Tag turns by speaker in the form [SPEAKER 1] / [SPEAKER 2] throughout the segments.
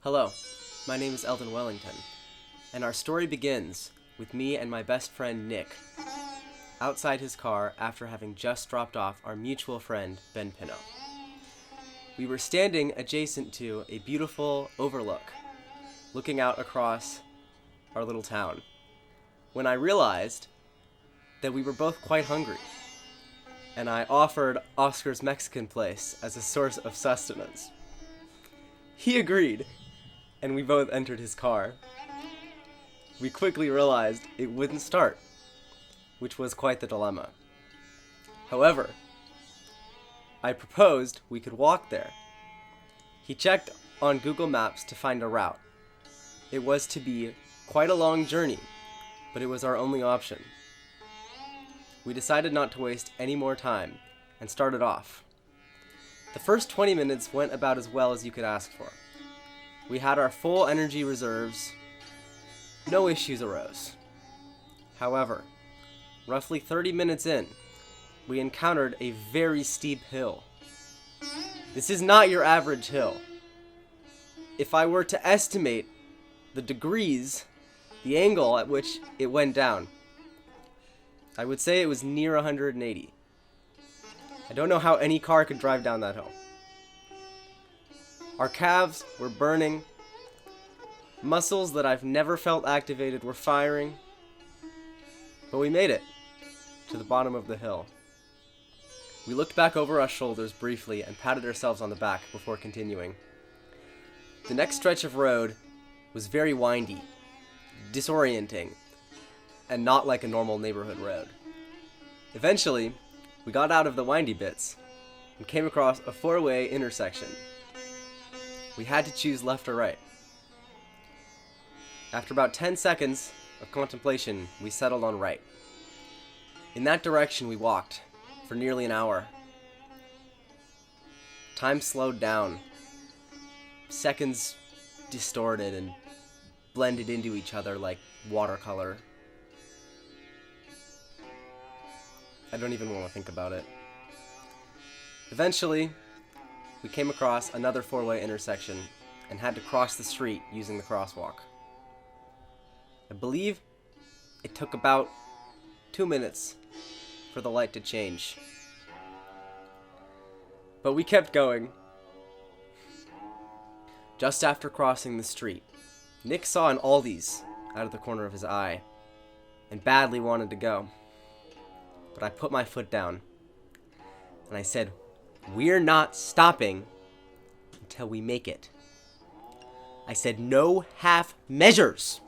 [SPEAKER 1] Hello, my name is Eldon Wellington, and our story begins with me and my best friend Nick outside his car after having just dropped off our mutual friend Ben Pinot. We were standing adjacent to a beautiful overlook, looking out across our little town, when I realized that we were both quite hungry, and I offered Oscar's Mexican place as a source of sustenance. He agreed, and we both entered his car. We quickly realized it wouldn't start, which was quite the dilemma. However, I proposed we could walk there. He checked on Google Maps to find a route. It was to be quite a long journey, but it was our only option. We decided not to waste any more time and started off. The first 20 minutes went about as well as you could ask for. We had our full energy reserves. No issues arose. However, roughly 30 minutes in, we encountered a very steep hill. This is not your average hill. If I were to estimate the degrees, the angle at which it went down, I would say it was near 180. I don't know how any car could drive down that hill. Our calves were burning. Muscles that I've never felt activated were firing. But we made it to the bottom of the hill. We looked back over our shoulders briefly and patted ourselves on the back before continuing. The next stretch of road was very windy, disorienting, and not like a normal neighborhood road. Eventually, we got out of the windy bits and came across a four-way intersection. We had to choose left or right. After about 10 seconds of contemplation, we settled on right. In that direction we walked for nearly an hour. Time slowed down. Seconds distorted and blended into each other like watercolor. I don't even want to think about it. Eventually, we came across another four-way intersection and had to cross the street using the crosswalk. I believe it took about 2 minutes for the light to change. But we kept going. Just after crossing the street, Nick saw an Aldi's out of the corner of his eye and badly wanted to go. But I put my foot down and I said, "We're not stopping until we make it." I said, "No half measures."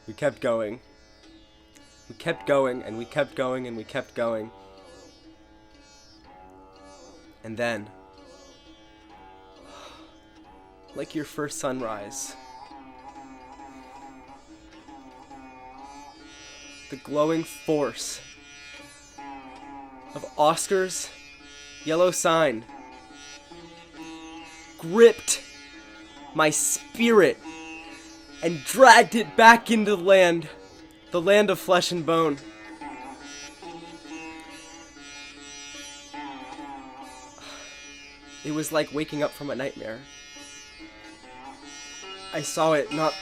[SPEAKER 1] We kept going. We kept going and we kept going and we kept going. And then, like your first sunrise, the glowing force of Oscar's yellow sign gripped my spirit and dragged it back into the land of flesh and bone. It was like waking up from a nightmare. I saw it not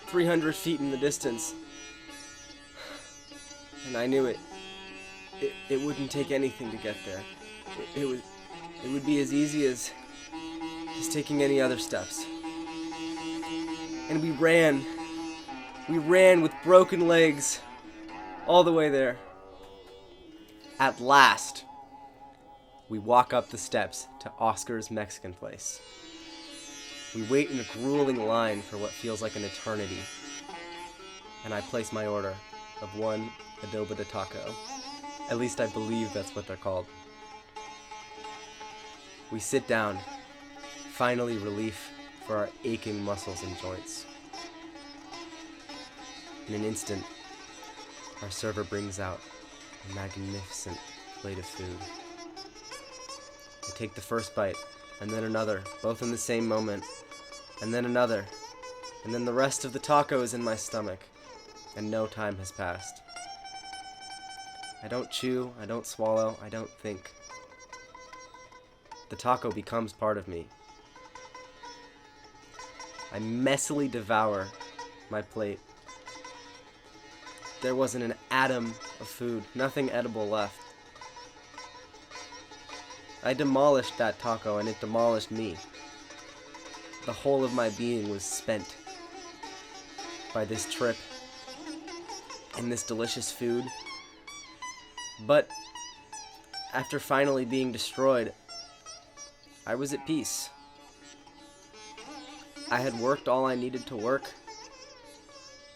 [SPEAKER 1] 300 feet in the distance. And I knew it wouldn't take anything to get there. It would be as easy as just taking any other steps. And we ran with broken legs all the way there. At last, we walk up the steps to Oscar's Mexican place. We wait in a grueling line for what feels like an eternity. And I place my order of one adobo de taco. At least I believe that's what they're called. We sit down, finally relief for our aching muscles and joints. In an instant, our server brings out a magnificent plate of food. I take the first bite, and then another, both in the same moment, and then another, and then the rest of the taco is in my stomach, and no time has passed. I don't chew, I don't swallow, I don't think. the taco becomes part of me. I messily devour my plate. There wasn't an atom of food, nothing edible left. I demolished that taco and it demolished me. The whole of my being was spent by this trip and this delicious food. But after finally being destroyed, I was at peace. I had worked all I needed to work,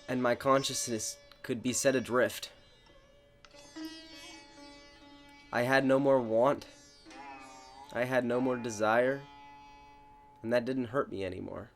[SPEAKER 1] and my consciousness could be set adrift. I had no more want. I had no more desire, and that didn't hurt me anymore.